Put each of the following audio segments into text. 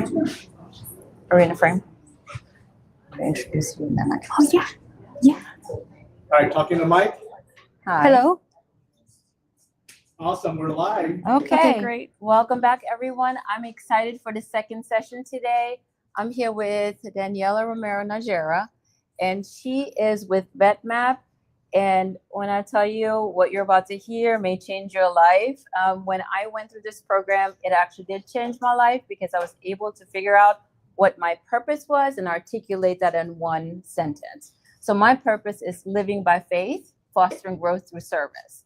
Are we in a frame? I introduce you and then I can. Oh, yeah. Yeah. All right, talking to Mike. Hi. Hello. Awesome, we're live. Okay, Great. Welcome back, everyone. I'm excited for the second session today. I'm here with Daniela Romero Najera, and she is with VetMap. And when I tell you what you're about to hear may change your life, when I went through this program, it actually did change my life because I was able to figure out what my purpose was and articulate that in one sentence. So my purpose is living by faith, fostering growth through service.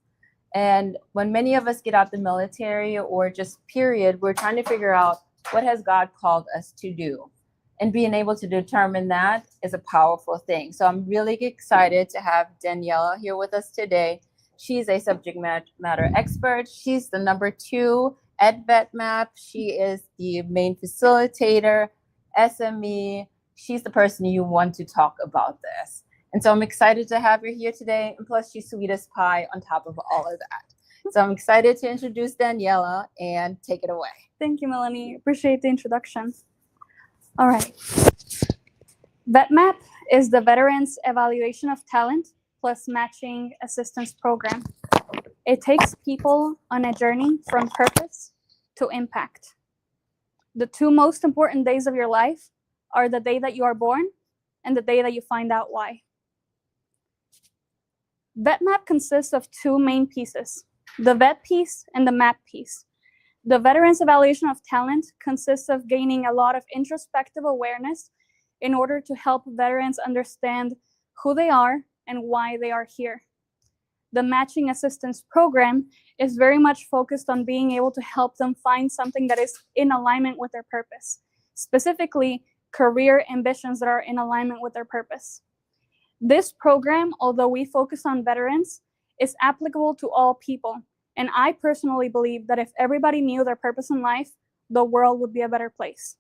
And when many of us get out the military or just period, we're trying to figure out what has God called us to do. And being able to determine that is a powerful thing. So I'm really excited to have Daniela here with us today. She's a subject matter expert. She's the number 2 at VetMap. She is the main facilitator, SME. She's the person you want to talk about this. And so I'm excited to have her here today. And plus, she's sweet as pie on top of all of that. So I'm excited to introduce Daniela and take it away. Thank you, Melanie. Appreciate the introduction. All right. VetMap is the Veterans Evaluation of Talent plus Matching Assistance Program. It takes people on a journey from purpose to impact. The 2 most important days of your life are the day that you are born and the day that you find out why. VetMap consists of 2 main pieces, the vet piece and the map piece. The Veterans Evaluation of Talent consists of gaining a lot of introspective awareness in order to help veterans understand who they are and why they are here. The Matching Assistance Program is very much focused on being able to help them find something that is in alignment with their purpose, specifically career ambitions that are in alignment with their purpose. This program, although we focus on veterans, is applicable to all people. And I personally believe that if everybody knew their purpose in life, the world would be a better place.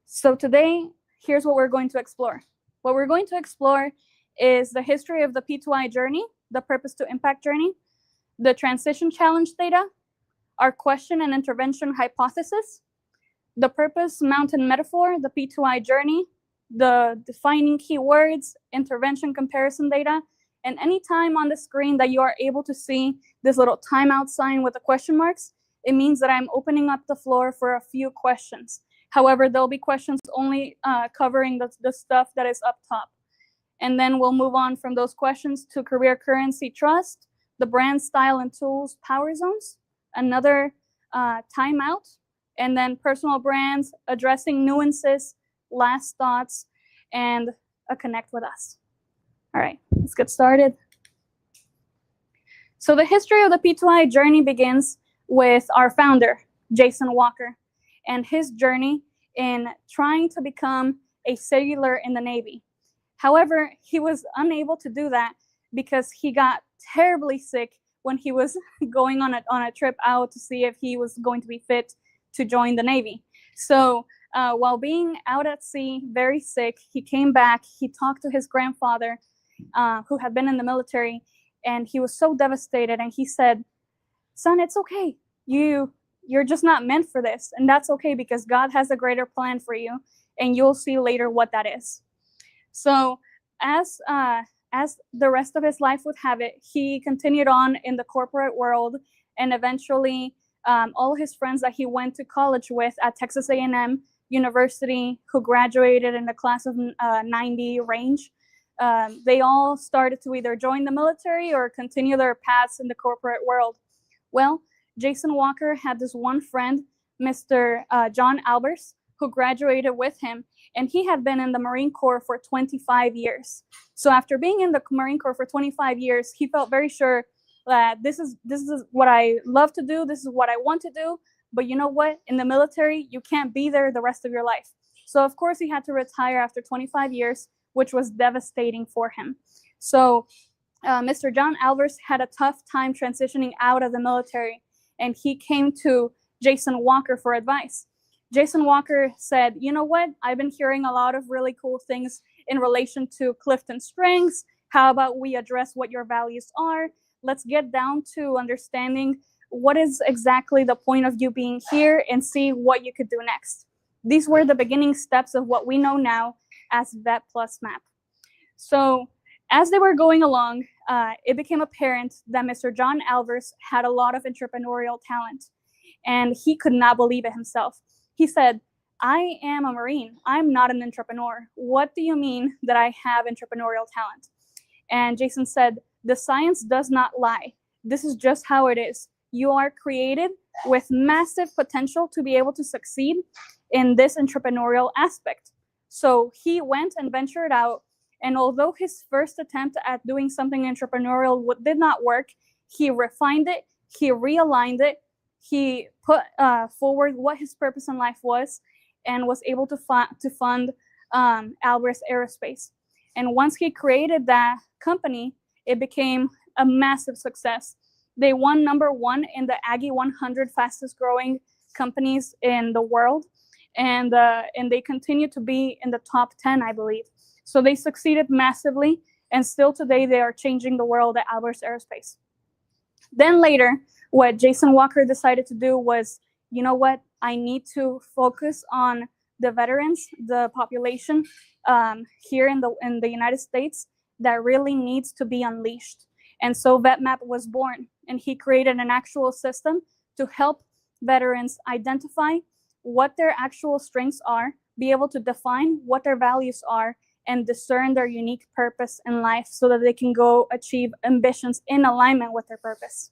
So today, here's what we're going to explore. What we're going to explore is the history of the p2i journey, the purpose to impact journey, the transition challenge data, our question and intervention hypothesis, the purpose mountain metaphor, the p2i journey, the defining keywords, intervention comparison data, and any time on the screen that you are able to see this little timeout sign with the question marks, it means that I'm opening up the floor for a few questions. However, there'll be questions only covering the stuff that is up top. And then we'll move on from those questions to career currency trust, the brand style and tools power zones, another timeout, and then personal brands, addressing nuances, last thoughts, and a connect with us. All right, let's get started. So the history of the p2i journey begins with our founder, Jason Walker, and his journey in trying to become a sailor in the Navy. However, he was unable to do that because he got terribly sick when he was going on a trip out to see if he was going to be fit to join the Navy. So while being out at sea, very sick, he came back, he talked to his grandfather, who had been in the military, and he was so devastated, and he said, "Son, it's okay. You're just not meant for this, and that's okay because God has a greater plan for you, and you'll see later what that is." So as the rest of his life would have it, he continued on in the corporate world, and eventually all his friends that he went to college with at Texas A&M University, who graduated in the class of 90 range, they all started to either join the military or continue their paths in the corporate world. Well, Jason Walker had this one friend, Mr. John Albers, who graduated with him, and he had been in the Marine Corps for 25 years. So after being in the Marine Corps for 25 years, he felt very sure that this is what I love to do, this is what I want to do, but you know what? In the military, you can't be there the rest of your life. So of course he had to retire after 25 years, which was devastating for him. So Mr. John Albers had a tough time transitioning out of the military, and he came to Jason Walker for advice. Jason Walker said, "You know what? I've been hearing a lot of really cool things in relation to Clifton Strengths. How about we address what your values are? Let's get down to understanding what is exactly the point of you being here and see what you could do next. These were the beginning steps of what we know now as Vet Plus Map. So as they were going along, it became apparent that Mr. John Alvers had a lot of entrepreneurial talent, and he could not believe it himself. He said, I am a Marine. I'm not an entrepreneur. What do you mean that I have entrepreneurial talent? And Jason said, the science does not lie. This is just how it is. You are created with massive potential to be able to succeed in this entrepreneurial aspect. So he went and ventured out, and although his first attempt at doing something entrepreneurial did not work, he refined it, he realigned it, he put forward what his purpose in life was, and was able to fund Alvarez Aerospace. And once he created that company, it became a massive success. They won #1 in the Aggie 100 fastest growing companies in the world, and they continue to be in the top 10, I believe. So they succeeded massively, and still today they are changing the world at Alvarez Aerospace. Then later, what Jason Walker decided to do was, you know what, I need to focus on the veterans, the population here in the United States that really needs to be unleashed. And so VetMap was born, and he created an actual system to help veterans identify what their actual strengths are, be able to define what their values are, and discern their unique purpose in life so that they can go achieve ambitions in alignment with their purpose.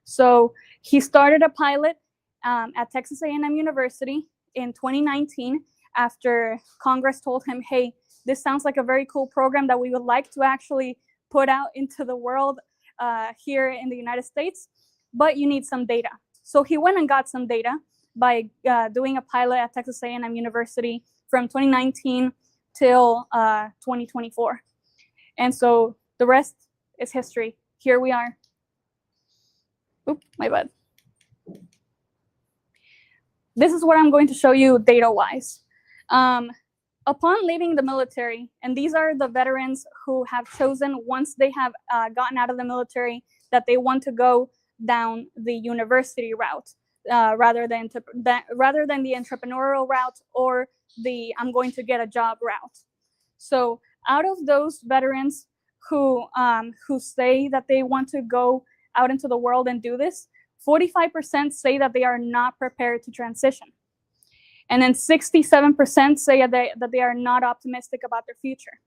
So he started a pilot at Texas A&M University in 2019 after Congress told him, hey, this sounds like a very cool program that we would like to actually put out into the world here in the United States, but you need some data. So he went and got some data by doing a pilot at Texas A&M University from 2019 till 2024. And so the rest is history. Here we are. Oop, my bad. This is what I'm going to show you data-wise. Upon leaving the military, and these are the veterans who have chosen once they have gotten out of the military that they want to go down the university route rather than the entrepreneurial route or the I'm going to get a job route. So out of those veterans who say that they want to go out into the world and do this, 45% say that they are not prepared to transition. And then 67% say that they are not optimistic about their future.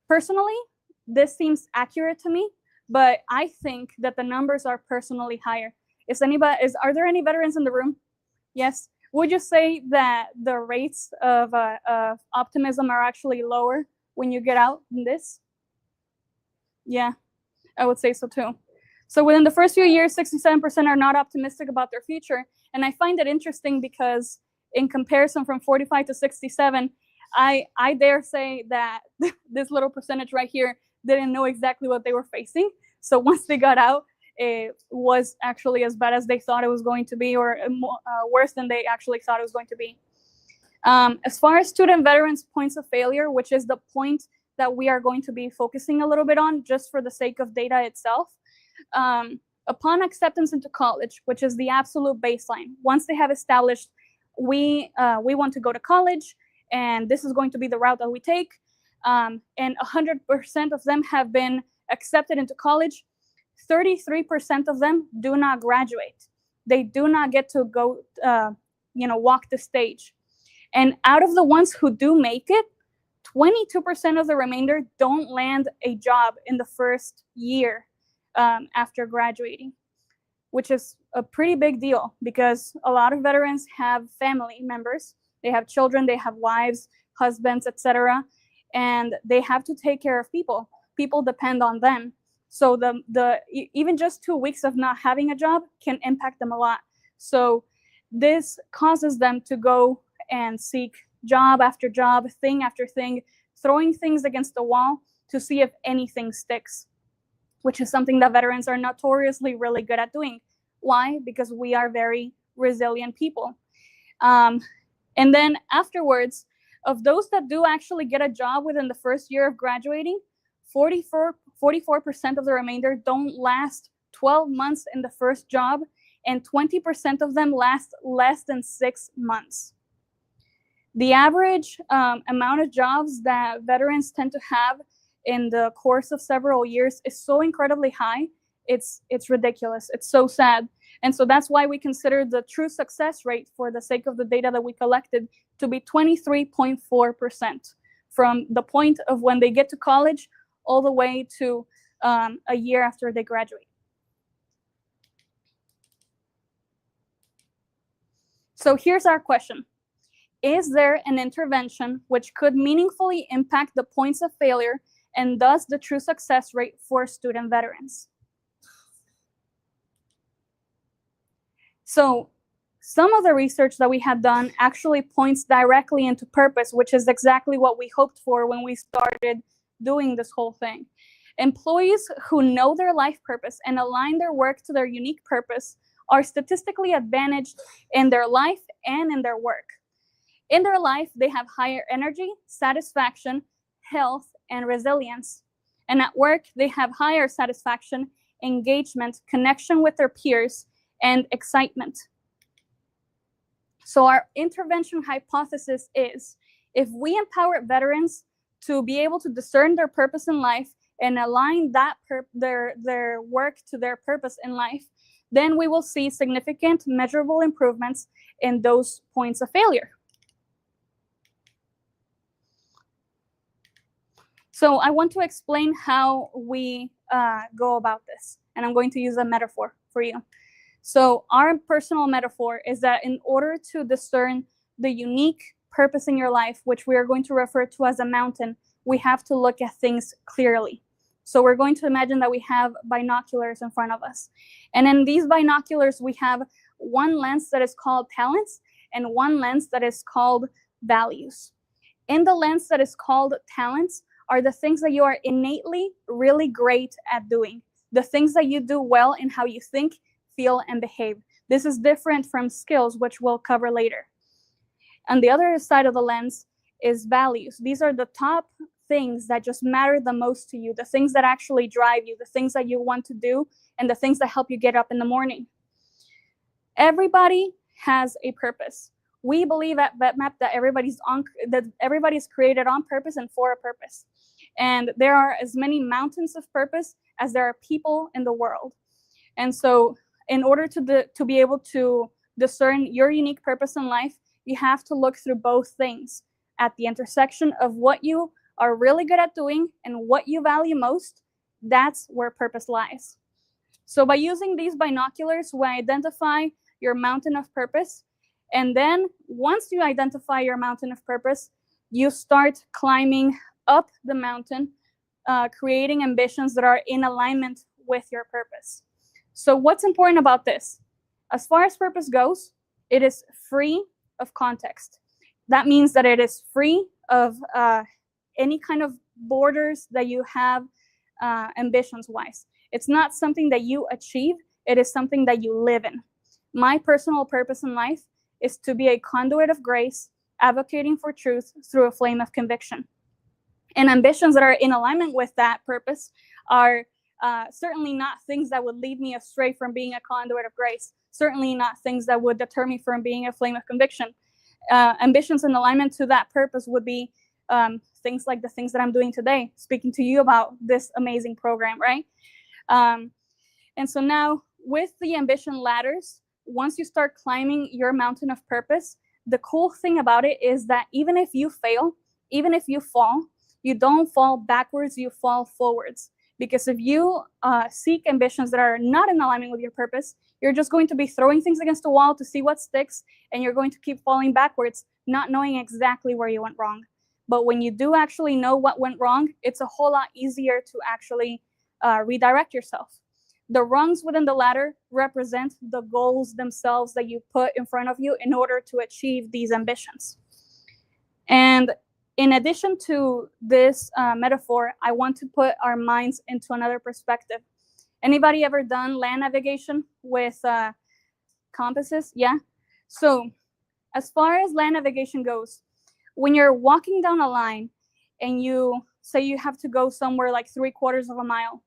Personally, this seems accurate to me, but I think that the numbers are personally higher. Are there any veterans in the room? Yes. Would you say that the rates of optimism are actually lower when you get out in this? Yeah, I would say so too. So within the first few years, 67% are not optimistic about their future. And I find it interesting because in comparison from 45 to 67, I dare say that this little percentage right here didn't know exactly what they were facing. So once they got out, it was actually as bad as they thought it was going to be, or worse than they actually thought it was going to be. As far as student veterans' points of failure, which is the point that we are going to be focusing a little bit on just for the sake of data itself, upon acceptance into college, which is the absolute baseline, once they have established we want to go to college and this is going to be the route that we take, and 100% of them have been accepted into college, 33% of them do not graduate. They do not get to go, walk the stage. And out of the ones who do make it, 22% of the remainder don't land a job in the first year after graduating, which is a pretty big deal because a lot of veterans have family members. They have children, they have wives, husbands, etc. And they have to take care of people. People depend on them. So even just 2 weeks of not having a job can impact them a lot. So this causes them to go and seek job after job, thing after thing, throwing things against the wall to see if anything sticks, which is something that veterans are notoriously really good at doing. Why? Because we are very resilient people. And then afterwards, of those that do actually get a job within the first year of graduating, 44% of the remainder don't last 12 months in the first job, and 20% of them last less than 6 months. The average amount of jobs that veterans tend to have in the course of several years is so incredibly high, it's ridiculous. It's so sad. And so that's why we consider the true success rate, for the sake of the data that we collected, to be 23.4% from the point of when they get to college all the way to a year after they graduate. So here's our question. Is there an intervention which could meaningfully impact the points of failure and thus the true success rate for student veterans? So some of the research that we had done actually points directly into purpose, which is exactly what we hoped for when we started doing this whole thing. Employees who know their life purpose and align their work to their unique purpose are statistically advantaged in their life and in their work. In their life, they have higher energy, satisfaction, health, and resilience. And at work, they have higher satisfaction, engagement, connection with their peers, and excitement. So our intervention hypothesis is, if we empower veterans to be able to discern their purpose in life and align that their work to their purpose in life, then we will see significant measurable improvements in those points of failure. So I want to explain how we go about this, and I'm going to use a metaphor for you. So our personal metaphor is that in order to discern the unique purpose in your life, which we are going to refer to as a mountain, we have to look at things clearly. So we're going to imagine that we have binoculars in front of us. And in these binoculars, we have one lens that is called talents and one lens that is called values. In the lens that is called talents are the things that you are innately really great at doing, the things that you do well in how you think, feel, and behave. This is different from skills, which we'll cover later. On the other side of the lens is values. These are the top things that just matter the most to you, the things that actually drive you, the things that you want to do, and the things that help you get up in the morning. Everybody has a purpose. We believe at VetMap that everybody's created on purpose and for a purpose. And there are as many mountains of purpose as there are people in the world. And so in order to be able to discern your unique purpose in life, you have to look through both things at the intersection of what you are really good at doing and what you value most. That's where purpose lies. So by using these binoculars, we identify your mountain of purpose. And then once you identify your mountain of purpose, you start climbing up the mountain, creating ambitions that are in alignment with your purpose. So what's important about this? As far as purpose goes, it is free of context. That means that it is free of any kind of borders that you have ambitions-wise. It's not something that you achieve, it is something that you live in. My personal purpose in life is to be a conduit of grace, advocating for truth through a flame of conviction. And ambitions that are in alignment with that purpose are certainly not things that would lead me astray from being a conduit of grace, certainly not things that would deter me from being a flame of conviction. Ambitions in alignment to that purpose would be things like the things that I'm doing today, speaking to you about this amazing program, right? And so now with the ambition ladders, once you start climbing your mountain of purpose, the cool thing about it is that even if you fail, even if you fall, you don't fall backwards, you fall forwards. Because if you seek ambitions that are not in alignment with your purpose, you're just going to be throwing things against the wall to see what sticks, and you're going to keep falling backwards, not knowing exactly where you went wrong. But when you do actually know what went wrong, it's a whole lot easier to actually redirect yourself. The rungs within the ladder represent the goals themselves that you put in front of you in order to achieve these ambitions. And in addition to this metaphor, I want to put our minds into another perspective. Anybody ever done land navigation with compasses? Yeah? So as far as land navigation goes, when you're walking down a line and you say you have to go somewhere like 3/4 of a mile,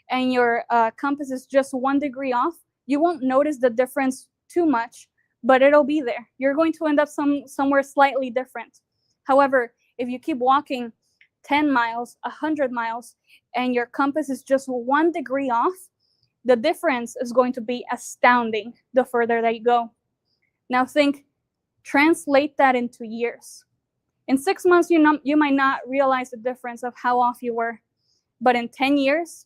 and your compass is just 1 degree off, you won't notice the difference too much, but it'll be there. You're going to end up somewhere slightly different. However, if you keep walking 10 miles, 100 miles, and your compass is just 1 degree off, the difference is going to be astounding the further that you go. Now translate that into years. In 6 months, you might not realize the difference of how off you were, but in 10 years,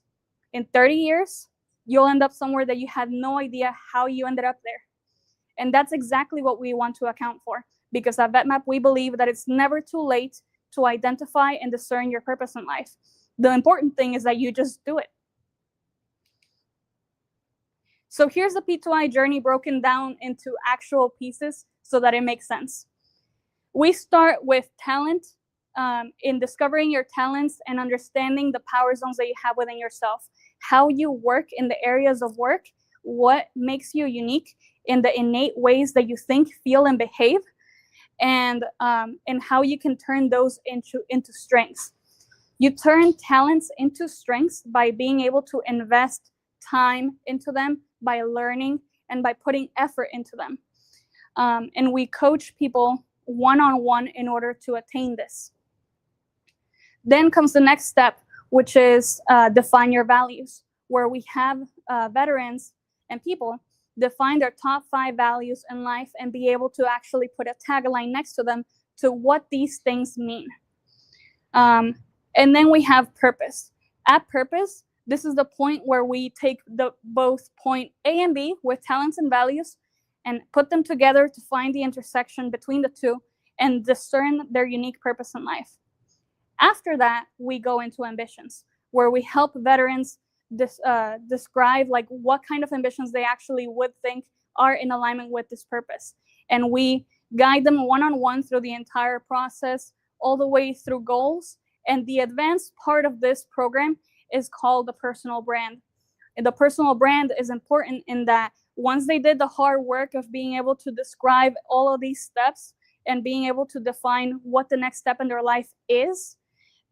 in 30 years, you'll end up somewhere that you had no idea how you ended up there. And that's exactly what we want to account for, because at VetMap, we believe that it's never too late to identify and discern your purpose in life. The important thing is that you just do it. So here's the p2i journey broken down into actual pieces so that it makes sense. We start with talent, in discovering your talents and understanding the power zones that you have within yourself, how you work in the areas of work, what makes you unique in the innate ways that you think, feel, and behave, and how you can turn those into strengths. You turn talents into strengths by being able to invest time into them, by learning, and by putting effort into them. And we coach people one-on-one in order to attain this. Then comes the next step, which is define your values, where we have veterans and people define their top 5 values in life and be able to actually put a tagline next to them to what these things mean. And then we have purpose. At purpose, this is the point where we take both point A and B with talents and values and put them together to find the intersection between the two and discern their unique purpose in life. After that, we go into ambitions, where we help veterans describe like what kind of ambitions they actually would think are in alignment with this purpose. And we guide them one-on-one through the entire process, all the way through goals. And the advanced part of this program is called the personal brand. And the personal brand is important in that once they did the hard work of being able to describe all of these steps and being able to define what the next step in their life is,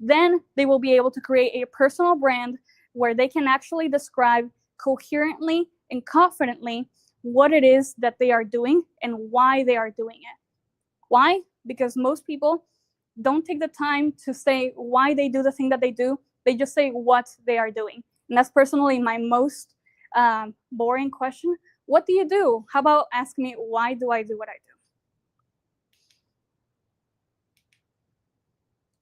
then they will be able to create a personal brand where they can actually describe coherently and confidently what it is that they are doing and why they are doing it. Why? Because most people don't take the time to say why they do the thing that they do. They just say what they are doing. And that's personally my most boring question. What do you do? How about ask me, why do I do what I do?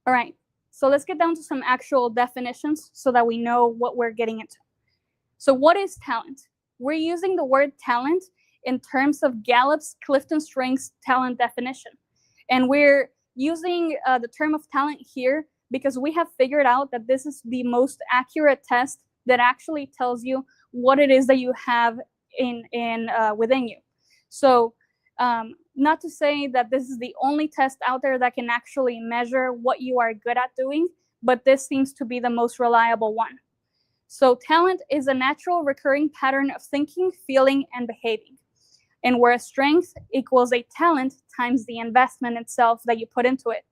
All right, so let's get down to some actual definitions so that we know what we're getting into. So what is talent? We're using the word talent in terms of Gallup's Clifton Strengths talent definition. And we're using the term of talent here because we have figured out that this is the most accurate test that actually tells you what it is that you have within you. So not to say that this is the only test out there that can actually measure what you are good at doing, but this seems to be the most reliable one. So talent is a natural recurring pattern of thinking, feeling, and behaving. And where a strength equals a talent times the investment itself that you put into it.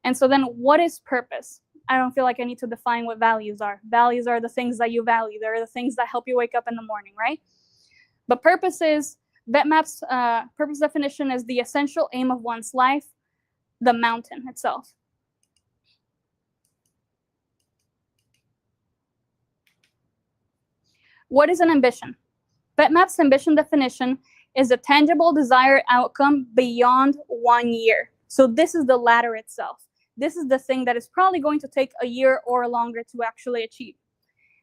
And so then what is purpose? I don't feel like I need to define what values are. Values are the things that you value. They're the things that help you wake up in the morning, right? But purpose is, VetMap's purpose definition is the essential aim of one's life, the mountain itself. What is an ambition? VetMap's ambition definition is a tangible desired outcome beyond 1 year. So this is the ladder itself. This is the thing that is probably going to take a year or longer to actually achieve.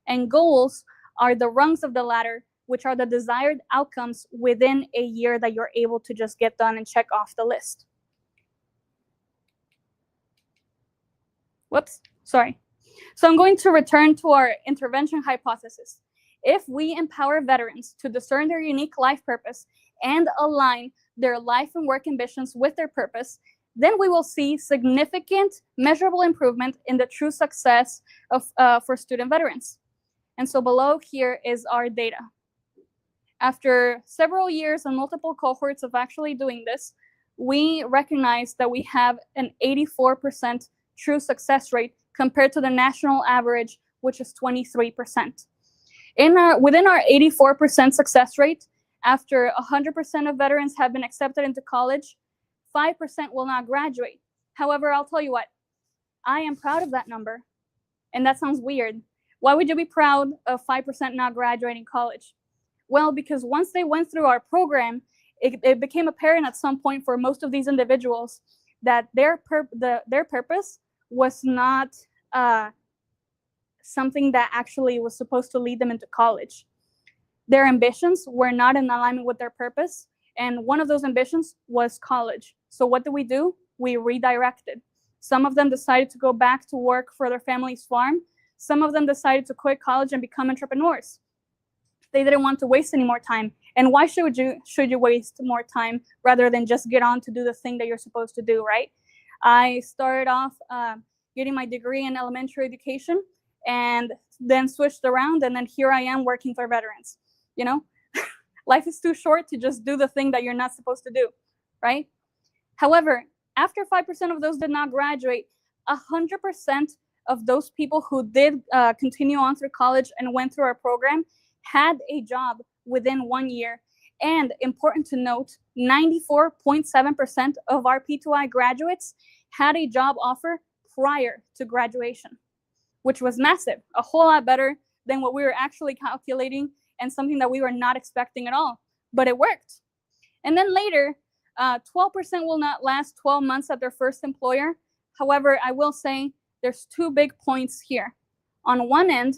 And goals are the rungs of the ladder, which are the desired outcomes within a year that you're able to just get done and check off the list. Whoops, sorry. So I'm going to return to our intervention hypothesis. If we empower veterans to discern their unique life purpose and align their life and work ambitions with their purpose, then we will see significant, measurable improvement in the true success for student veterans. And so below here is our data. After several years and multiple cohorts of actually doing this, we recognize that we have an 84% true success rate compared to the national average, which is 23%. Within our 84% success rate, after 100% of veterans have been accepted into college, 5% will not graduate. However, I'll tell you what, I am proud of that number. And that sounds weird. Why would you be proud of 5% not graduating college? Well, because once they went through our program, it became apparent at some point for most of these individuals that their purpose was not something that actually was supposed to lead them into college. Their ambitions were not in alignment with their purpose, and one of those ambitions was college. So what do? We redirected. Some of them decided to go back to work for their family's farm. Some of them decided to quit college and become entrepreneurs. They didn't want to waste any more time. And why should you waste more time rather than just get on to do the thing that you're supposed to do, right? I started off getting my degree in elementary education and then switched around, and then here I am working for veterans. You know, life is too short to just do the thing that you're not supposed to do, right? However, after 5% of those did not graduate, 100% of those people who did continue on through college and went through our program had a job within 1 year. And important to note, 94.7% of our p2i graduates had a job offer prior to graduation, which was massive, a whole lot better than what we were actually calculating and something that we were not expecting at all, but it worked. And then later, 12% will not last 12 months at their first employer. However, I will say there's two big points here. On one end,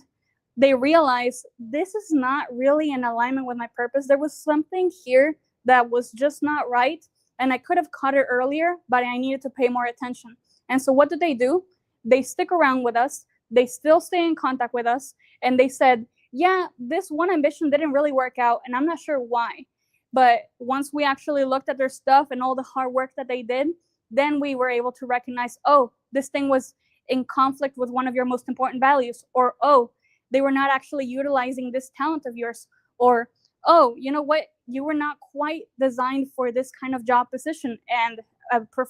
they realize this is not really in alignment with my purpose. There was something here that was just not right, and I could have caught it earlier, but I needed to pay more attention. And so what do? They stick around with us. They still stay in contact with us, and they said, yeah, this one ambition didn't really work out, and I'm not sure why. But once we actually looked at their stuff and all the hard work that they did, then we were able to recognize, oh, this thing was in conflict with one of your most important values, or, oh, they were not actually utilizing this talent of yours, or, oh, you know what, you were not quite designed for this kind of job position, and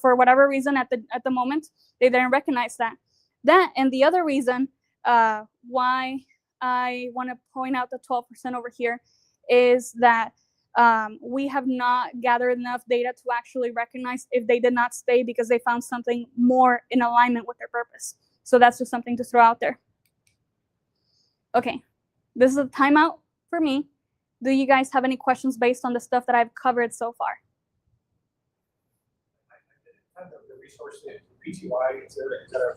for whatever reason at the moment, they didn't recognize that. And the other reason why I want to point out the 12% over here is that we have not gathered enough data to actually recognize if they did not stay because they found something more in alignment with their purpose. So that's just something to throw out there. Okay, this is a timeout for me. Do you guys have any questions based on the stuff that I've covered so far? I didn't have the resource in p2i. Is there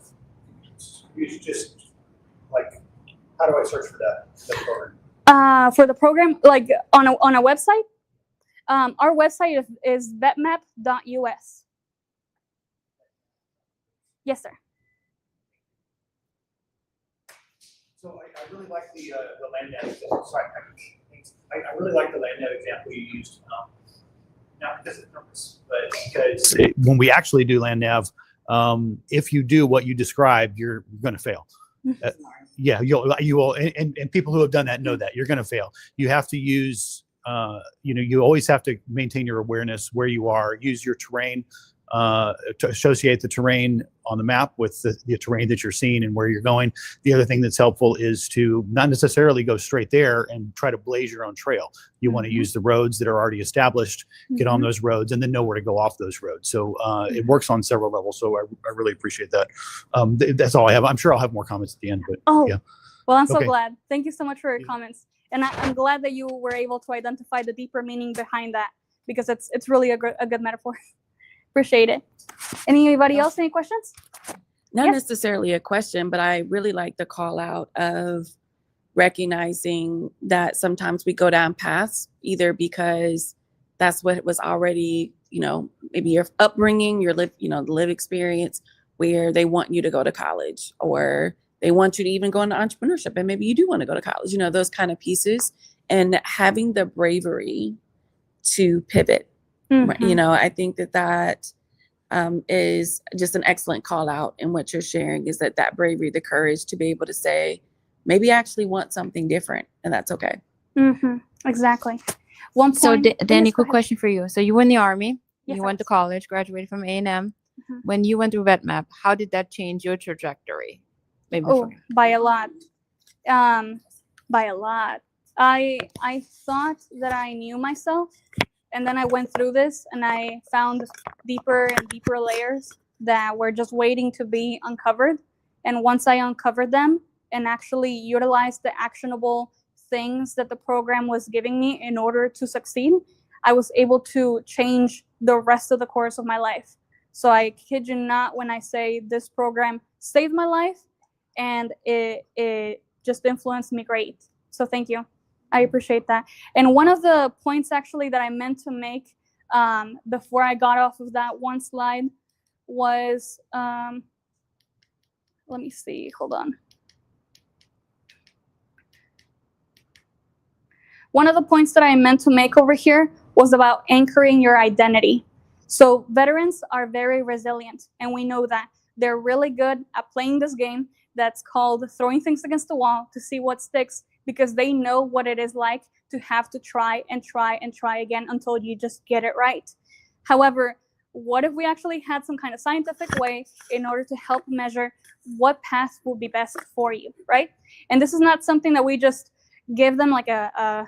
you just like, how do I search for that program? For the program, like on a website, our website is vetmap.us. Yes, sir. So I really like the land nav example. Sorry, I really like the land nav example you used. Not because of the purpose, but because when we actually do land nav, if you do what you described, you're going to fail. Yeah, you will, and people who have done that know that you're going to fail. You have to use, you always have to maintain your awareness where you are. Use your terrain to associate the terrain on the map with the terrain that you're seeing and where you're going. The other thing that's helpful is to not necessarily go straight there and try to blaze your own trail. You want to use the roads that are already established, get on those roads, and then know where to go off those roads. So it works on several levels. So I really appreciate that. That's all I have. I'm sure I'll have more comments at the end. But yeah. Well, I'm so glad. Thank you so much for your comments. And I'm glad that you were able to identify the deeper meaning behind that, because it's really a good metaphor. Appreciate it. Anybody else? Any questions? Not necessarily a question, but I really like the call out of recognizing that sometimes we go down paths either because that's what was already, maybe your upbringing, your the live experience, where they want you to go to college, or they want you to even go into entrepreneurship, and maybe you do want to go to college, those kind of pieces, and having the bravery to pivot. I think that is just an excellent call out in what you're sharing, is that bravery, the courage to be able to say, maybe I actually want something different, and that's okay. Exactly. One point. So Danny, quick question for you. So you were in the Army, Yes, you went to college, graduated from A&M. When you went through VetMap, how did that change your trajectory? Maybe by a lot. By a lot. I thought that I knew myself, and then I went through this and I found deeper and deeper layers that were just waiting to be uncovered. And once I uncovered them and actually utilized the actionable things that the program was giving me in order to succeed, I was able to change the rest of the course of my life. So I kid you not when I say this program saved my life, and it just influenced me great. So thank you. I appreciate that. And one of the points actually that I meant to make before I got off of that one slide was, let me see, hold on. One of the points that I meant to make over here was about anchoring your identity. So veterans are very resilient, and we know that. They're really good at playing this game that's called throwing things against the wall to see what sticks, because they know what it is like to have to try and try and try again until you just get it right. However, what if we actually had some kind of scientific way in order to help measure what path will be best for you, right? And this is not something that we just give them like a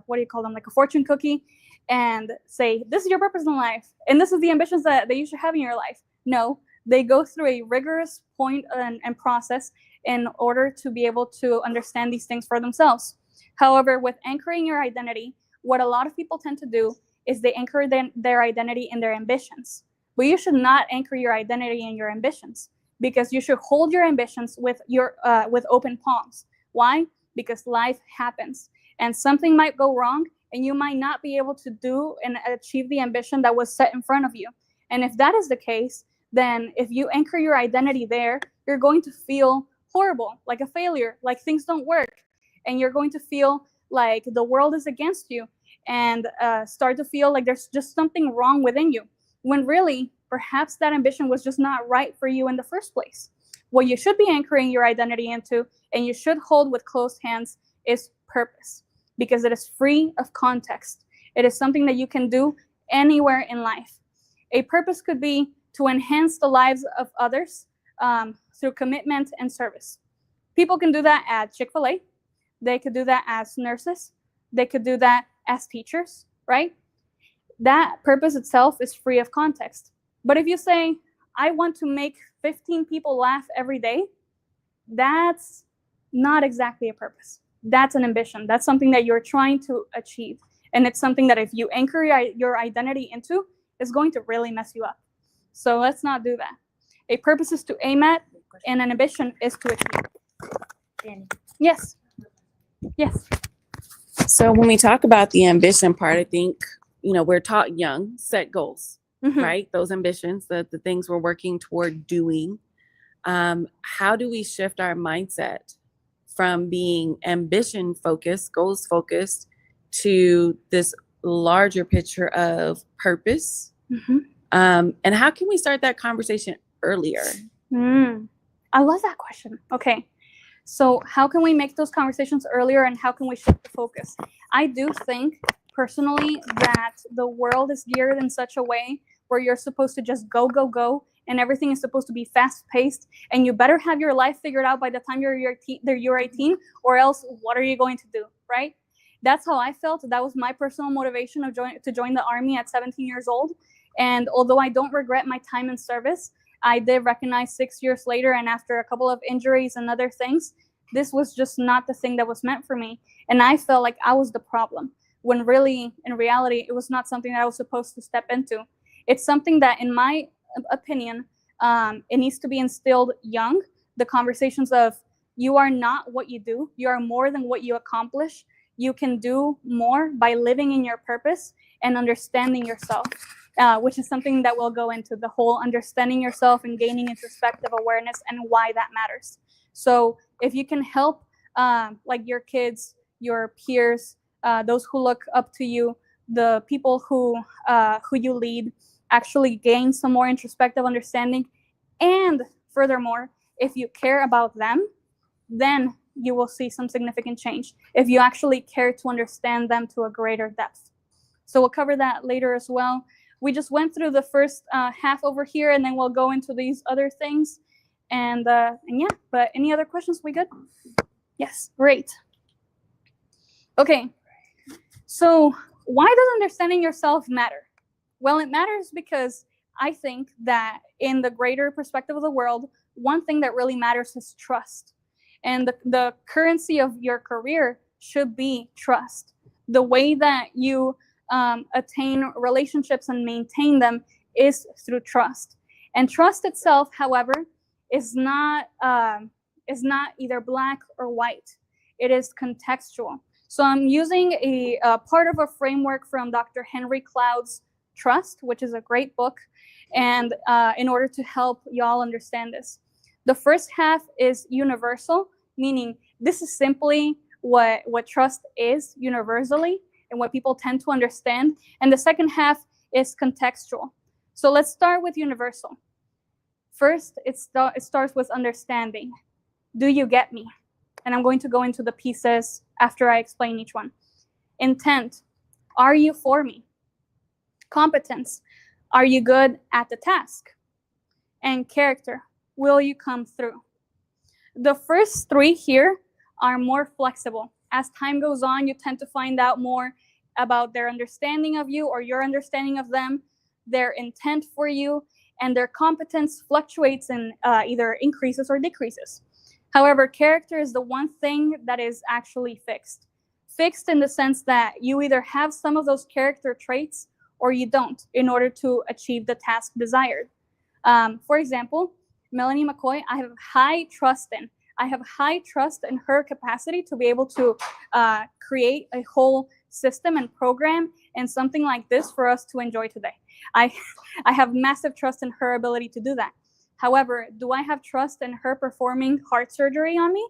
what do you call them, like a fortune cookie, and say, this is your purpose in life, and this is the ambitions that you should have in your life. No, they go through a rigorous point and process in order to be able to understand these things for themselves. However, with anchoring your identity, what a lot of people tend to do is they anchor their identity in their ambitions. But you should not anchor your identity in your ambitions, because you should hold your ambitions with open palms. Why? Because life happens, and something might go wrong, and you might not be able to do and achieve the ambition that was set in front of you. And if that is the case, then if you anchor your identity there, you're going to feel horrible, like a failure, like things don't work. And you're going to feel like the world is against you, and start to feel like there's just something wrong within you, when really, perhaps that ambition was just not right for you in the first place. What you should be anchoring your identity into, and you should hold with closed hands, is purpose, because it is free of context. It is something that you can do anywhere in life. A purpose could be to enhance the lives of others through commitment and service. People can do that at Chick-fil-A. They could do that as nurses. They could do that as teachers, right? That purpose itself is free of context. But if you say, I want to make 15 people laugh every day, that's not exactly a purpose. That's an ambition. That's something that you're trying to achieve. And it's something that if you anchor your identity into, it's going to really mess you up. So let's not do that. A purpose is to aim at, and an ambition is to achieve. Danny. Yes. Yes. So when we talk about the ambition part, I think, we're taught young, set goals, right? Those ambitions, the things we're working toward doing. How do we shift our mindset from being ambition focused, goals focused, to this larger picture of purpose? And how can we start that conversation earlier? I love that question. Okay. So how can we make those conversations earlier, and how can we shift the focus? I do think personally that the world is geared in such a way where you're supposed to just go, and everything is supposed to be fast paced, and you better have your life figured out by the time you're 18, or else what are you going to do, right? That's how I felt. That was my personal motivation to join the Army at 17 years old. And although I don't regret my time in service, I did recognize 6 years later, and after a couple of injuries and other things, this was just not the thing that was meant for me. And I felt like I was the problem, when really, in reality, it was not something that I was supposed to step into. It's something that, in my opinion, it needs to be instilled young. The conversations of, you are not what you do. You are more than what you accomplish. You can do more by living in your purpose and understanding yourself. Which is something that we'll go into, the whole understanding yourself and gaining introspective awareness and why that matters. So if you can help like your kids, your peers, those who look up to you, the people who you lead, actually gain some more introspective understanding, and furthermore, if you care about them, then you will see some significant change if you actually care to understand them to a greater depth. So we'll cover that later as well. We just went through the first half over here, and then we'll go into these other things. And yeah, but any other questions? We good? Yes, great. Okay, so why does understanding yourself matter? Well, it matters because I think that in the greater perspective of the world, one thing that really matters is trust. And the currency of your career should be trust. The way that you attain relationships and maintain them is through trust. And trust itself, however, is not either black or white. It is contextual. So I'm using a part of a framework from Dr. Henry Cloud's Trust, which is a great book, and in order to help y'all understand this. The first half is universal, meaning this is simply what trust is universally and what people tend to understand. And the second half is contextual. So let's start with universal. First, it starts with understanding. Do you get me? And I'm going to go into the pieces after I explain each one. Intent. Are you for me? Competence. Are you good at the task? And character. Will you come through? The first three here are more flexible. As time goes on, you tend to find out more about their understanding of you or your understanding of them, their intent for you, and their competence fluctuates and either increases or decreases. However, character is the one thing that is actually fixed. Fixed in the sense that you either have some of those character traits or you don't in order to achieve the task desired. For example, Melanie McCoy, I have high trust in. I have high trust in her capacity to be able to create a whole system and program and something like this for us to enjoy today. I have massive trust in her ability to do that. However, do I have trust in her performing heart surgery on me?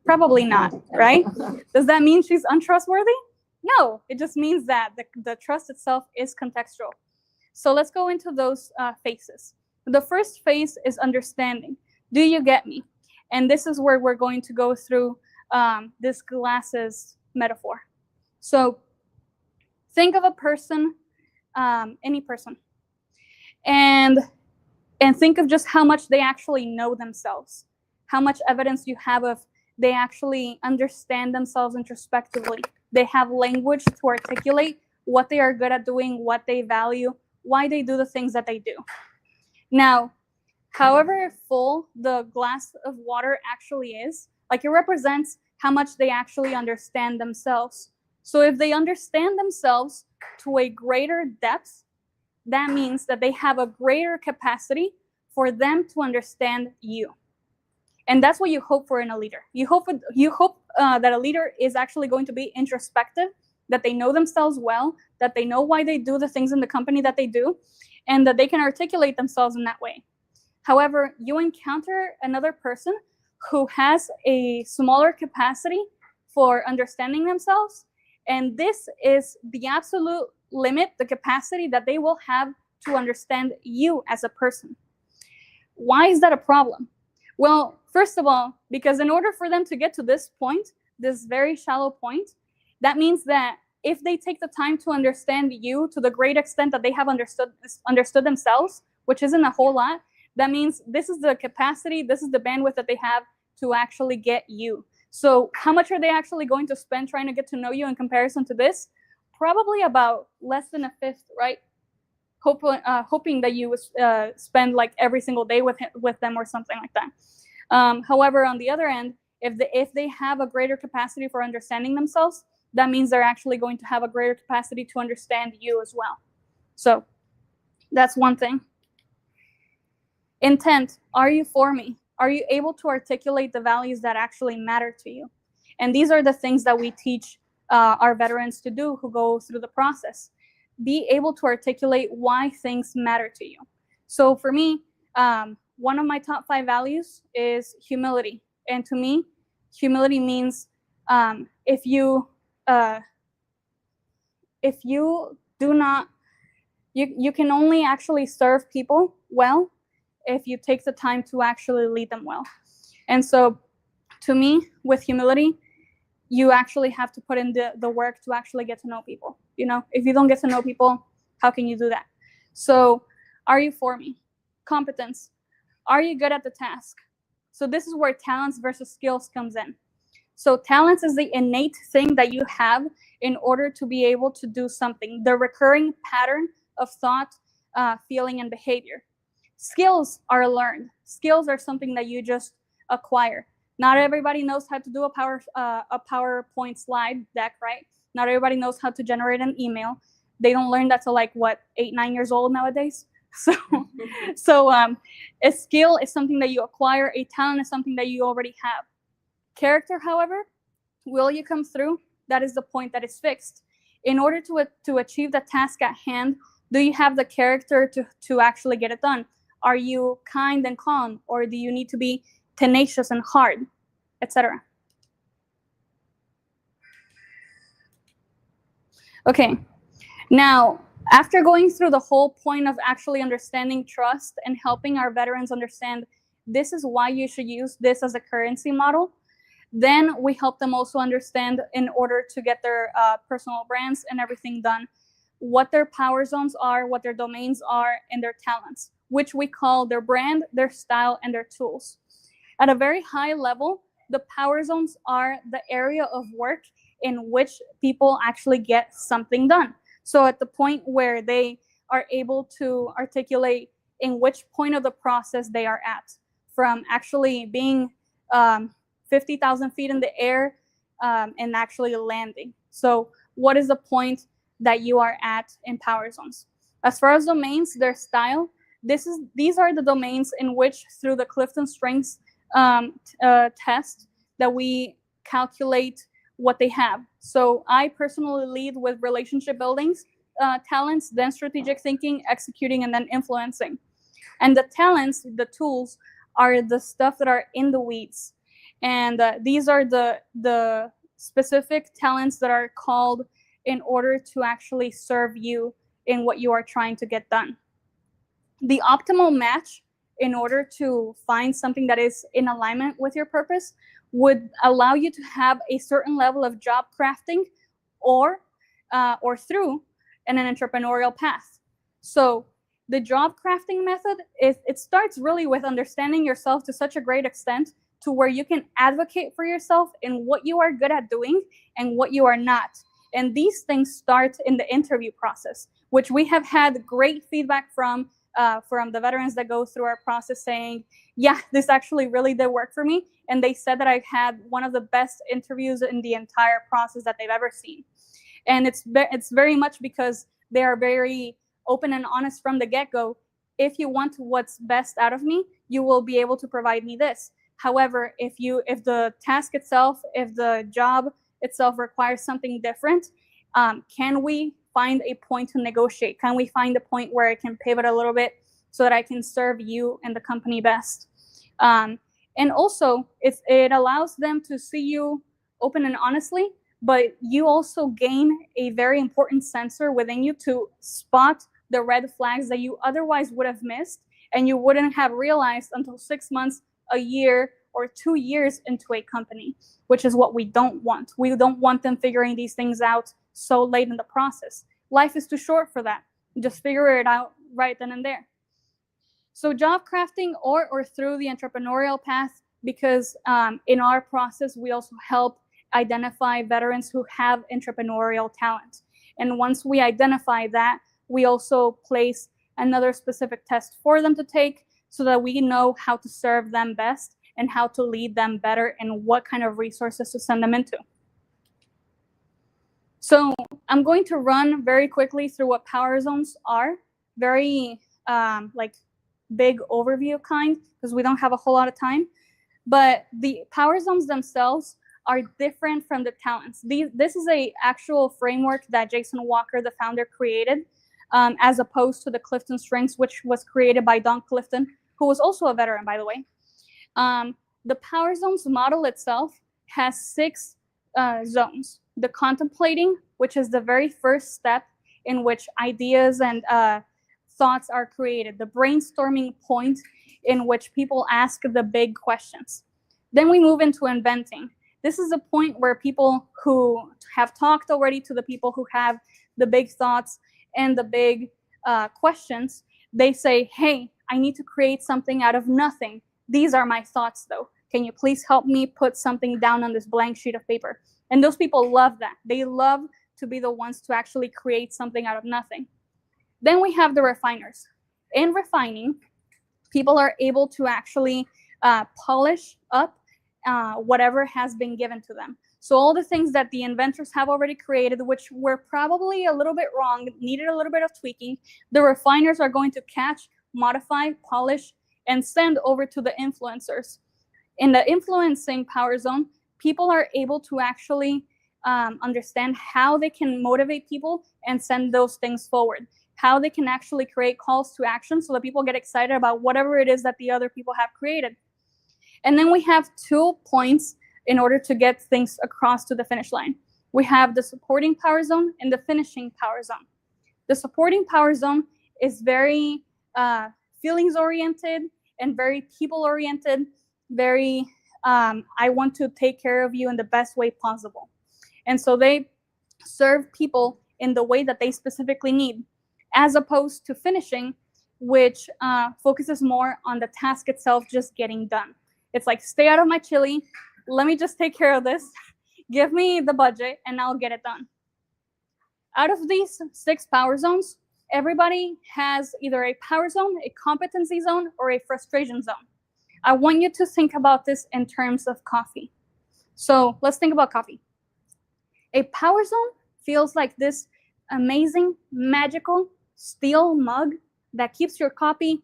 Probably not, right? Does that mean she's untrustworthy? No, it just means that the trust itself is contextual. So let's go into those phases. The first phase is understanding. Do you get me? And this is where we're going to go through this glasses metaphor. So think of a person, any person, and think of just how much they actually know themselves, how much evidence you have of they actually understand themselves introspectively. They have language to articulate what they are good at doing, what they value, why they do the things that they do. Now, however full the glass of water actually is, like it represents how much they actually understand themselves. So if they understand themselves to a greater depth, that means that they have a greater capacity for them to understand you. And that's what you hope for in a leader. You hope that a leader is actually going to be introspective, that they know themselves well, that they know why they do the things in the company that they do, and that they can articulate themselves in that way. However, you encounter another person who has a smaller capacity for understanding themselves, and this is the absolute limit, the capacity that they will have to understand you as a person. Why is that a problem? Well, first of all, because in order for them to get to this point, this very shallow point, that means that if they take the time to understand you to the great extent that they have understood themselves, which isn't a whole lot, that means this is the capacity, this is the bandwidth that they have to actually get you. So how much are they actually going to spend trying to get to know you in comparison to this? Probably about less than a fifth, right? Hoping that you would spend like every single day with them or something like that. However, on the other end, if they have a greater capacity for understanding themselves, that means they're actually going to have a greater capacity to understand you as well. So that's one thing. Intent. Are you for me? Are you able to articulate the values that actually matter to you? And these are the things that we teach our veterans to do who go through the process. Be able to articulate why things matter to you. So for me, one of my top 5 values is humility. And to me, humility means if you do not, you can only actually serve people well if you take the time to actually lead them well. And so to me, with humility, you actually have to put in the work to actually get to know people. You know, if you don't get to know people, how can you do that? So are you for me? Competence. Are you good at the task? So this is where talents versus skills comes in. So talents is the innate thing that you have in order to be able to do something, the recurring pattern of thought, feeling, and behavior. Skills are learned. Skills are something that you just acquire. Not everybody knows how to do a PowerPoint slide deck, right? Not everybody knows how to generate an email. They don't learn that till like what, 8, 9 years old nowadays. So a skill is something that you acquire. A talent is something that you already have. Character, however, will you come through? That is the point that is fixed. In order to achieve the task at hand, do you have the character to actually get it done? Are you kind and calm, or do you need to be tenacious and hard, etc.? Okay, now, after going through the whole point of actually understanding trust and helping our veterans understand this is why you should use this as a currency model, then we help them also understand, in order to get their personal brands and everything done, what their power zones are, what their domains are, and their talents, which we call their brand, their style, and their tools. At a very high level, the power zones are the area of work in which people actually get something done. So at the point where they are able to articulate in which point of the process they are at, from actually being 50,000 feet in the air and actually landing. So what is the point that you are at in power zones? As far as domains, their style, these are the domains in which, through the Clifton Strengths test, that we calculate what they have. So I personally lead with relationship buildings, talents, then strategic thinking, executing, and then influencing. And the talents, the tools, are the stuff that are in the weeds. And these are the specific talents that are called in order to actually serve you in what you are trying to get done. The optimal match, in order to find something that is in alignment with your purpose, would allow you to have a certain level of job crafting or through an entrepreneurial path. So the job crafting method, it starts really with understanding yourself to such a great extent to where you can advocate for yourself in what you are good at doing and what you are not. And these things start in the interview process, which we have had great feedback from the veterans that go through our process, saying, yeah, this actually really did work for me. And they said that I've had one of the best interviews in the entire process that they've ever seen. And it's very much because they are very open and honest from the get-go. If you want what's best out of me, you will be able to provide me this. However, if the task itself, if the job itself requires something different, can we find a point to negotiate? Can we find a point where I can pivot a little bit so that I can serve you and the company best? And also, it allows them to see you open and honestly, but you also gain a very important sensor within you to spot the red flags that you otherwise would have missed and you wouldn't have realized until 6 months, a year, or 2 years into a company, which is what we don't want. We don't want them figuring these things out so late in the process. Life is too short for that. Just figure it out right then and there. So job crafting or through the entrepreneurial path, because in our process, we also help identify veterans who have entrepreneurial talent. And once we identify that, we also place another specific test for them to take so that we know how to serve them best and how to lead them better and what kind of resources to send them into. So I'm going to run very quickly through what power zones are, very big overview kind, because we don't have a whole lot of time. But the power zones themselves are different from the talents. This is a actual framework that Jason Walker, the founder, created, as opposed to the Clifton Strengths, which was created by Don Clifton, who was also a veteran, by the way. The power zones model itself has 6 zones. The contemplating, which is the very first step in which ideas and thoughts are created. The brainstorming point in which people ask the big questions. Then we move into inventing. This is a point where people who have talked already to the people who have the big thoughts and the big questions, they say, hey, I need to create something out of nothing. These are my thoughts, though. Can you please help me put something down on this blank sheet of paper? And those people love that. They love to be the ones to actually create something out of nothing. Then we have the refiners. In refining, people are able to actually polish up whatever has been given to them. So all the things that the inventors have already created, which were probably a little bit wrong, needed a little bit of tweaking, the refiners are going to catch, modify, polish, and send over to the influencers. In the influencing power zone, people are able to actually understand how they can motivate people and send those things forward, how they can actually create calls to action so that people get excited about whatever it is that the other people have created. And then we have 2 points in order to get things across to the finish line. We have the supporting power zone and the finishing power zone. The supporting power zone is very feelings-oriented and very people-oriented, very, I want to take care of you in the best way possible. And so they serve people in the way that they specifically need, as opposed to finishing, which focuses more on the task itself just getting done. It's like, stay out of my chili, let me just take care of this, give me the budget, and I'll get it done. Out of these 6 power zones, everybody has either a power zone, a competency zone, or a frustration zone. I want you to think about this in terms of coffee. So let's think about coffee. A power zone feels like this amazing, magical steel mug that keeps your coffee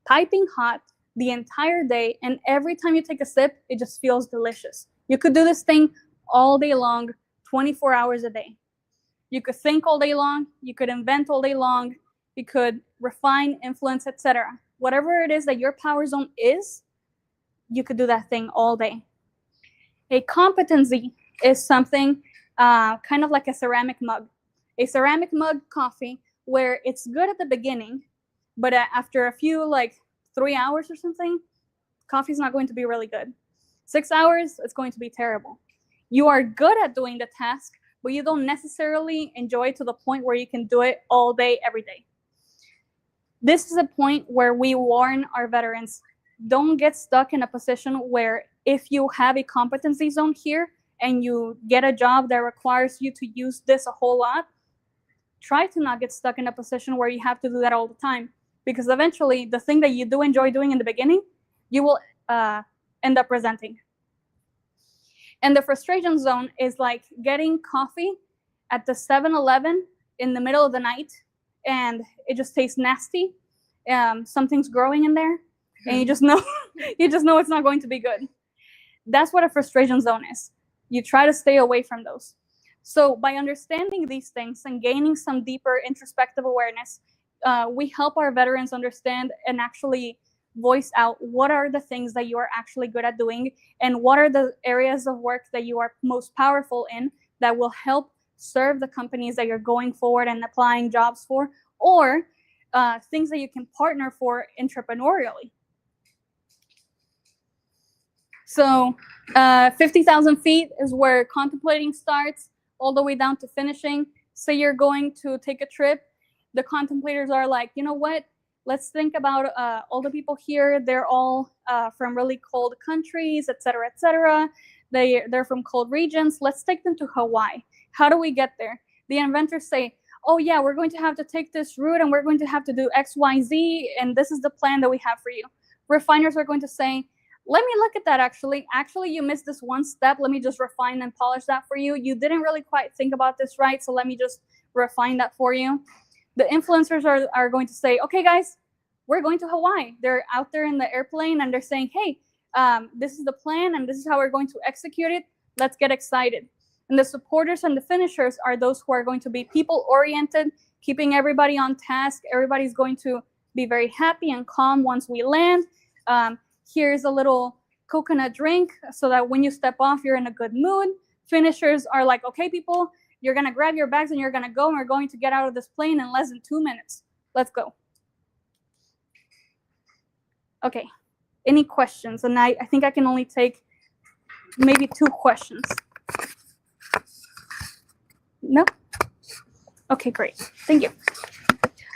piping hot the entire day, and every time you take a sip, it just feels delicious. You could do this thing all day long, 24 hours a day. You could think all day long, you could invent all day long, you could refine, influence, etc. Whatever it is that your power zone is, you could do that thing all day. A competency is something kind of like a ceramic mug. A ceramic mug coffee where it's good at the beginning, but after a few, like 3 hours or something, coffee's not going to be really good. 6 hours, it's going to be terrible. You are good at doing the task, but you don't necessarily enjoy it to the point where you can do it all day, every day. This is a point where we warn our veterans, don't get stuck in a position where if you have a competency zone here and you get a job that requires you to use this a whole lot, try to not get stuck in a position where you have to do that all the time. Because eventually, the thing that you do enjoy doing in the beginning, you will end up resenting. And the frustration zone is like getting coffee at the 7-Eleven in the middle of the night, and it just tastes nasty. Something's growing in there, and you just know it's not going to be good. That's what a frustration zone is. You try to stay away from those. So by understanding these things and gaining some deeper introspective awareness, we help our veterans understand and actually voice out what are the things that you are actually good at doing and what are the areas of work that you are most powerful in that will help serve the companies that you're going forward and applying jobs for, or things that you can partner for entrepreneurially. So 50,000 feet is where contemplating starts, all the way down to finishing. Say you're going to take a trip. The contemplators are like, you know what? Let's think about all the people here. They're all from really cold countries, et cetera, et cetera. They're from cold regions. Let's take them to Hawaii. How do we get there? The inventors say, oh yeah, we're going to have to take this route and we're going to have to do X, Y, Z, and this is the plan that we have for you. Refiners are going to say, let me look at that actually. Actually, you missed this one step. Let me just refine and polish that for you. You didn't really quite think about this right, so let me just refine that for you. The influencers are going to say, okay, guys, we're going to Hawaii. They're out there in the airplane and they're saying, hey, this is the plan and this is how we're going to execute it. Let's get excited. And the supporters and the finishers are those who are going to be people-oriented, keeping everybody on task. Everybody's going to be very happy and calm once we land. Here's a little coconut drink so that when you step off, you're in a good mood. Finishers are like, okay, people, you're going to grab your bags and you're going to go, and we're going to get out of this plane in less than 2 minutes. Let's go. Okay. Any questions? And I think I can only take maybe 2 questions. No? Okay, great. Thank you.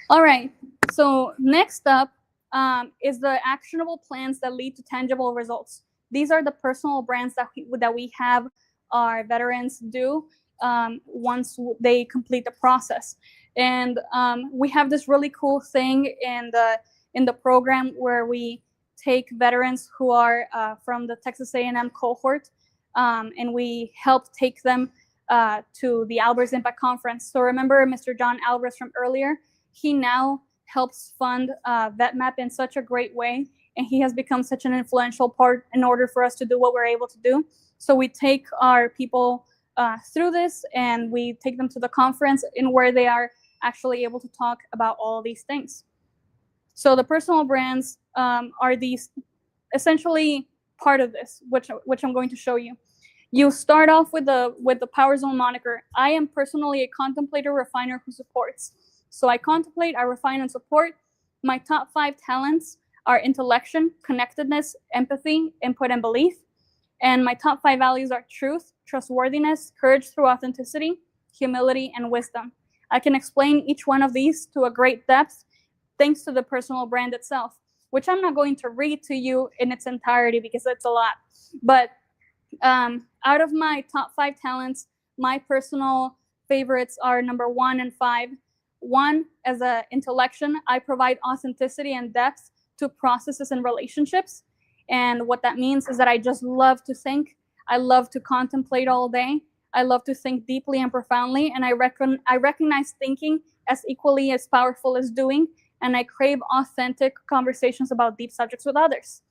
All right. So next up, is the actionable plans that lead to tangible results. These are the personal brands that we have our veterans do once they complete the process. And we have this really cool thing in the program where we take veterans who are from the Texas A&M cohort, and we help take them to the Alvarez Impact Conference. So remember Mr. John Alvarez from earlier? He now helps fund VetMap in such a great way, and he has become such an influential part in order for us to do what we're able to do. So we take our people through this, and we take them to the conference in where they are actually able to talk about all of these things. So the personal brands are these essentially part of this, which I'm going to show you. You start off with the Power Zone moniker. I am personally a contemplator, refiner who supports. So I contemplate, I refine, and support. My top 5 talents are intellection, connectedness, empathy, input, and belief. And my top 5 values are truth, trustworthiness, courage through authenticity, humility, and wisdom. I can explain each one of these to a great depth thanks to the personal brand itself, which I'm not going to read to you in its entirety because it's a lot. But out of my top 5 talents, my personal favorites are number 1 and 5. 1, as an intellection, I provide authenticity and depth to processes and relationships. And what that means is that I just love to think. I love to contemplate all day. I love to think deeply and profoundly. And I recognize thinking as equally as powerful as doing. And I crave authentic conversations about deep subjects with others.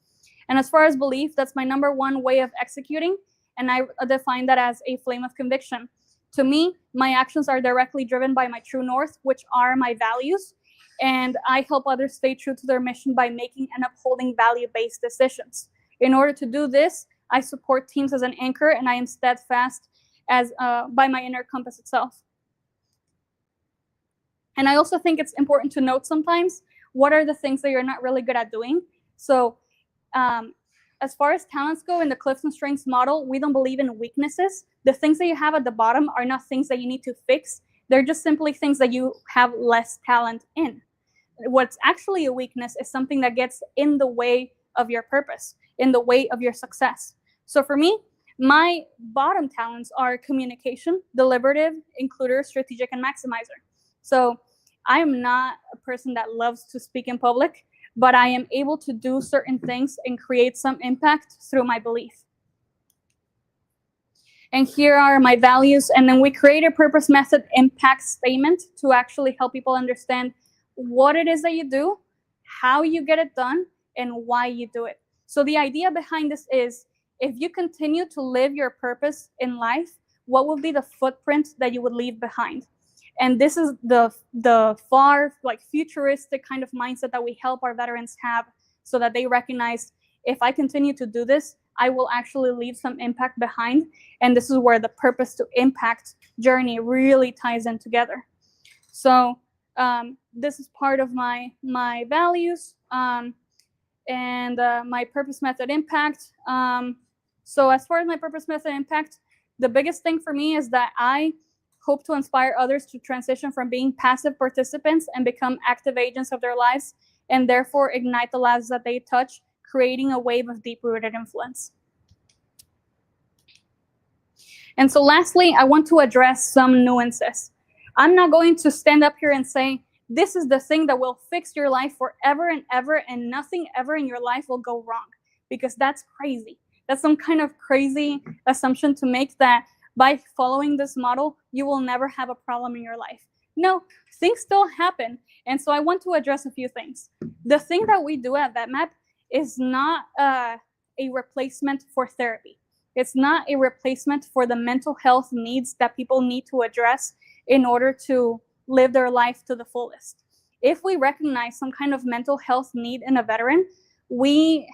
And as far as belief, that's my number 1 way of executing. And I define that as a flame of conviction. To me, my actions are directly driven by my true north, which are my values. And I help others stay true to their mission by making and upholding value-based decisions. In order to do this, I support teams as an anchor, and I am steadfast as by my inner compass itself. And I also think it's important to note sometimes what are the things that you're not really good at doing. So as far as talents go in the Clifton Strengths model, we don't believe in weaknesses. The things that you have at the bottom are not things that you need to fix. They're just simply things that you have less talent in. What's actually a weakness is something that gets in the way of your purpose, in the way of your success. So for me, my bottom talents are communication, deliberative, includer, strategic, and maximizer. So I am not a person that loves to speak in public, but I am able to do certain things and create some impact through my belief. And here are my values. And then we create a purpose, method, impact statement to actually help people understand what it is that you do, how you get it done, and why you do it. So the idea behind this is, if you continue to live your purpose in life, what would be the footprint that you would leave behind? And this is the far futuristic kind of mindset that we help our veterans have, so that they recognize, if I continue to do this, I will actually leave some impact behind. And this is where the purpose to impact journey really ties in together. So this is part of my values and my purpose, method, impact. So as far as my purpose, method, impact, the biggest thing for me is that I hope to inspire others to transition from being passive participants and become active agents of their lives, and therefore ignite the lives that they touch, creating a wave of deep-rooted influence. And so lastly, I want to address some nuances. I'm not going to stand up here and say, this is the thing that will fix your life forever and ever, and nothing ever in your life will go wrong, because that's crazy. That's some kind of crazy assumption to make, that by following this model, you will never have a problem in your life. No, things still happen. And so I want to address a few things. The thing that we do at VetMap is not a replacement for therapy. It's not a replacement for the mental health needs that people need to address in order to live their life to the fullest. If we recognize some kind of mental health need in a veteran, we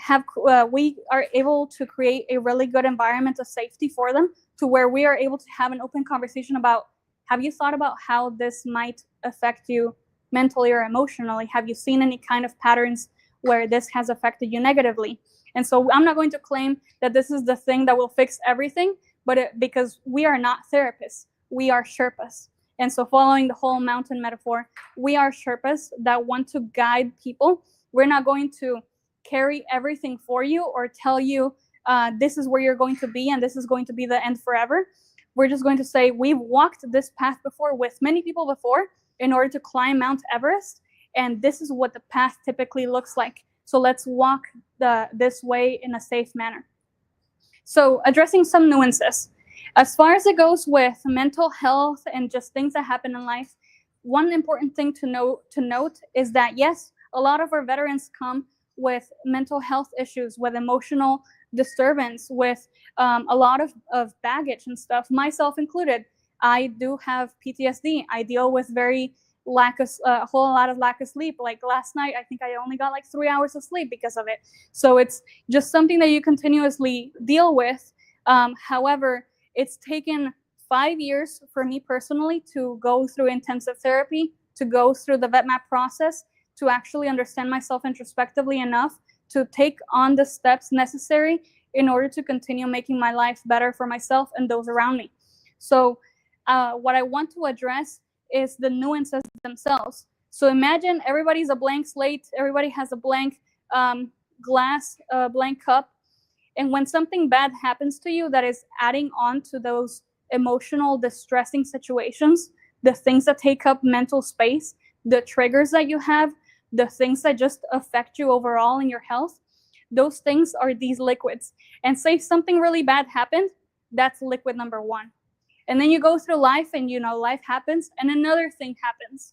are able to create a really good environment of safety for them, to where we are able to have an open conversation about, have you thought about how this might affect you mentally or emotionally? Have you seen any kind of patterns where this has affected you negatively? And so I'm not going to claim that this is the thing that will fix everything, but because we are not therapists, we are Sherpas. And so following the whole mountain metaphor, we are Sherpas that want to guide people We're not going to carry everything for you or tell you this is where you're going to be and this is going to be the end forever. We're just going to say we've walked this path before with many people before in order to climb Mount Everest, and this is what the path typically looks like. So let's walk this way in a safe manner. So addressing some nuances. As far as it goes with mental health and just things that happen in life, one important thing to note is that, yes, a lot of our veterans come with mental health issues, with emotional disturbance, with a lot of baggage and stuff, myself included. I do have PTSD. I deal with a whole lot of lack of sleep. Like last night, I think I only got like 3 hours of sleep because of it. So it's just something that you continuously deal with. However, it's taken 5 years for me personally to go through intensive therapy, to go through the VetMap process, to actually understand myself introspectively enough to take on the steps necessary in order to continue making my life better for myself and those around me. So what I want to address is the nuances themselves. So imagine everybody's a blank slate, everybody has a blank glass, a blank cup, and when something bad happens to you that is adding on to those emotional, distressing situations, the things that take up mental space, the triggers that you have, the things that just affect you overall in your health, those things are these liquids. And say something really bad happened, that's liquid number one. And then you go through life and, life happens and another thing happens.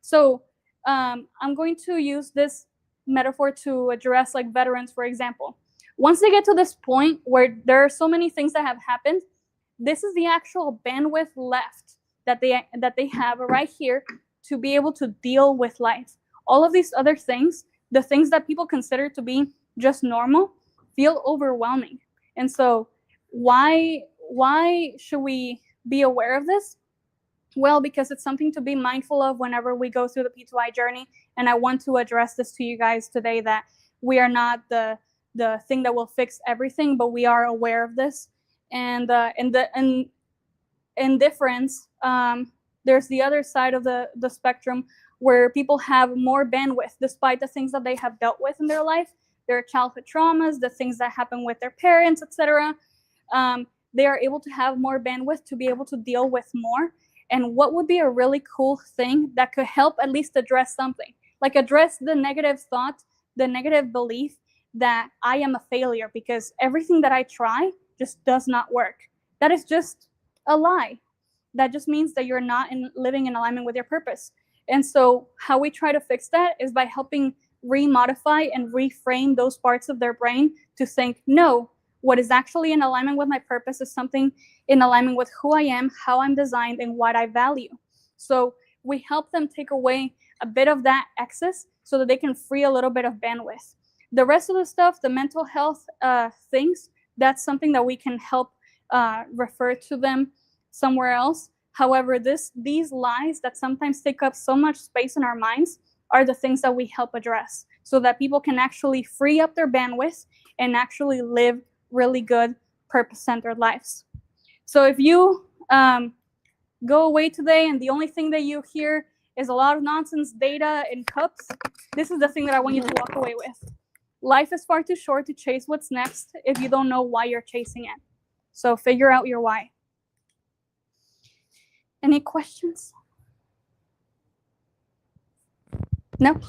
So I'm going to use this metaphor to address like veterans, for example. Once they get to this point where there are so many things that have happened, this is the actual bandwidth left that they have right here to be able to deal with life. All of these other things, the things that people consider to be just normal, feel overwhelming. And so why should we be aware of this? Well, because it's something to be mindful of whenever we go through the P2i journey. And I want to address this to you guys today, that we are not the thing that will fix everything, but we are aware of this. And the indifference, there's the other side of the spectrum where people have more bandwidth despite the things that they have dealt with in their life, their childhood traumas, the things that happen with their parents, etc. They are able to have more bandwidth to be able to deal with more. And what would be a really cool thing that could help at least address something, like address the negative thought, the negative belief that I am a failure because everything that I try just does not work. That is just a lie. That just means that you're not living in alignment with your purpose. And so how we try to fix that is by helping remodify and reframe those parts of their brain to think, no, what is actually in alignment with my purpose is something in alignment with who I am, how I'm designed, and what I value. So we help them take away a bit of that excess so that they can free a little bit of bandwidth. The rest of the stuff, the mental health things, that's something that we can help refer to them somewhere else. However, these lies that sometimes take up so much space in our minds are the things that we help address so that people can actually free up their bandwidth and actually live really good purpose-centered lives. So if you go away today and the only thing that you hear is a lot of nonsense, data, and cups, this is the thing that I want you to walk away with. Life is far too short to chase what's next if you don't know why you're chasing it. So figure out your why. Any questions? No?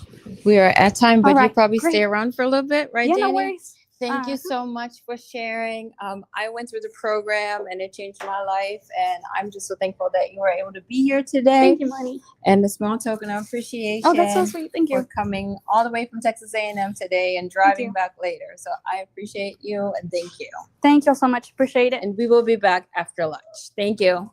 We are at time, but All right, you'll probably great. stay around for a little bit, right, Yeah, Danny? no worries. Thank you so much for sharing. I went through the program and it changed my life, and I'm just so thankful that you were able to be here today. Thank you, Marnie. And a small token of appreciation. Oh, that's so sweet. Thank For you. coming all the way from Texas A&M today and driving back later. So I appreciate you and thank you. Thank you so much. Appreciate it. And we will be back after lunch. Thank you.